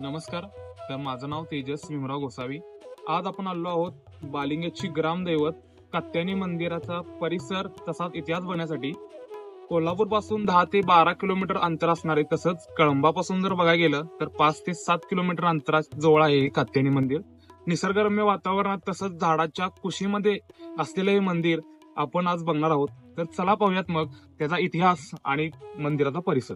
नमस्कार. तर माझं नाव तेजस भीमराव गोसावी. आज आपण आलो आहोत बालिंगेची ग्रामदैवत कात्यायनी मंदिराचा परिसर तसाच इतिहास बघण्यासाठी. कोल्हापूर पासून 10 ते 12 किलोमीटर अंतर असणार आहे. तसंच कळंबापासून जर बघायला गेलं तर 5 ते 7 किलोमीटर अंतराजवळ आहे हे कात्यायनी मंदिर. निसर्गरम्य वातावरणात तसंच झाडाच्या कुशीमध्ये असलेलं हे मंदिर आपण आज बघणार आहोत. तर चला पाहूयात मग त्याचा इतिहास आणि मंदिराचा परिसर.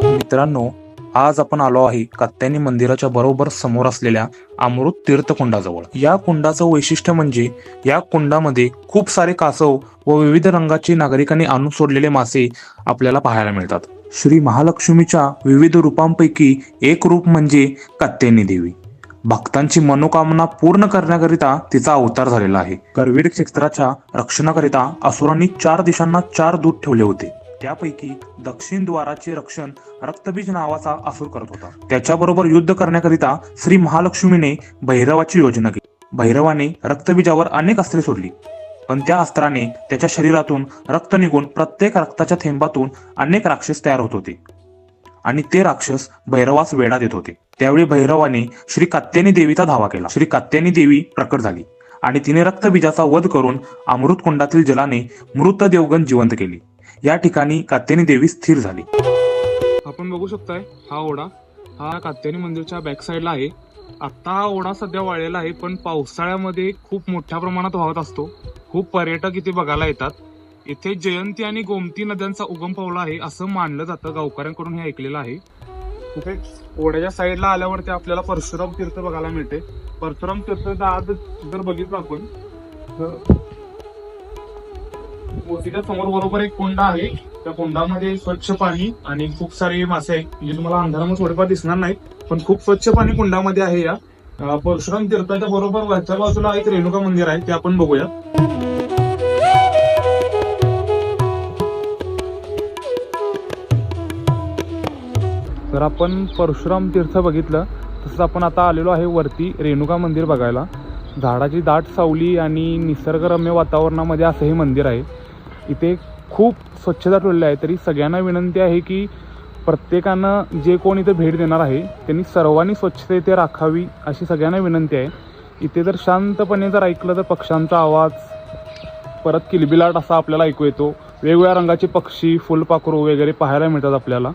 मित्रांनो, आज आपण आलो आहे कात्यायनी मंदिराच्या बरोबर समोर असलेल्या अमृत तीर्थकुंडाजवळ. या कुंडाचं वैशिष्ट्य म्हणजे या कुंडामध्ये खूप सारे कासव व विविध रंगाचे नागरिकांनी आणून सोडलेले मासे आपल्याला पाहायला मिळतात. श्री महालक्ष्मीच्या विविध रूपांपैकी एक रूप म्हणजे कात्यायनी देवी. भक्तांची मनोकामना पूर्ण करण्याकरिता तिचा अवतार झालेला आहे. करवीर क्षेत्राच्या रक्षणाकरिता असुरांनी 4 दिशांना 4 दूत ठेवले होते. त्यापैकी दक्षिण द्वाराचे रक्षण रक्तबीज नावाचा असुर करत होता. त्याच्याबरोबर युद्ध करण्याकरिता श्री महालक्ष्मीने भैरवाची योजना केली. भैरवाने रक्तबीजावर अनेक अस्त्रे सोडली, पण त्या अस्त्राने त्याच्या शरीरातून रक्त निघून प्रत्येक रक्ताच्या थेंबातून अनेक राक्षस तयार होत होते आणि ते राक्षस भैरवास वेढा देत होते. त्यावेळी भैरवाने श्री कात्यायनी देवीचा धावा केला. श्री कात्यायनी देवी प्रकट झाली आणि तिने रक्तबीजाचा वध करून अमृत कुंडातील जलाने मृत देवगण जिवंत केली. या ठिकाणी कात्यायनी देवी स्थिर झाली. आपण बघू शकताय हा ओढा हा कात्यायनी मंदिरच्या बॅक साईडला आहे. आता हा ओढा सध्या वाळलेला आहे, पण पावसाळ्यामध्ये खूप मोठ्या प्रमाणात वाहत असतो. खूप पर्यटक इथे बघायला येतात. इथे जयंती आणि गोमती नद्यांचा उगम पावला आहे असं मानलं जातं. गावकऱ्यांकडून हे ऐकलेलं आहे. इथे ओढ्याच्या साईडला आल्यावरती आपल्याला परशुराम तीर्थ बघायला मिळते. परशुराम तीर्थ आज जर बघितलं आपण तर मोठीच्या समोर बरोबर एक कुंड आहे. त्या कुंडामध्ये स्वच्छ पाणी आणि खूप सारे मासे आहेत. म्हणजे तुम्हाला अंधारामध्ये थोडेफार दिसणार नाहीत, पण खूप स्वच्छ पाणी कुंडामध्ये आहे. या परशुराम तीर्थाच्या बरोबर वरच्या बाजूला एक रेणुका मंदिर आहे, ते आपण बघूया. तर आपण परशुराम तीर्थ बघितलं, तसंच आपण आता आलेलो आहे वरती रेणुका मंदिर बघायला. झाडाची दाट सावली आणि निसर्गरम्य वातावरणामध्ये असं हे मंदिर आहे. इथे खूप स्वच्छता ठेवलेली आहे. तरी सगळ्यांना विनंती आहे की प्रत्येकानं जे कोण इथे भेट देणार आहे त्यांनी सर्वांनी स्वच्छता इथे राखावी अशी सगळ्यांना विनंती आहे. इथे जर शांतपणे जर ऐकलं तर पक्ष्यांचा आवाज, परत किलबिलाट असा आपल्याला ऐकू येतो. वेगवेगळ्या रंगाचे पक्षी, फुलपाखरू वगैरे पाहायला मिळतात आपल्याला.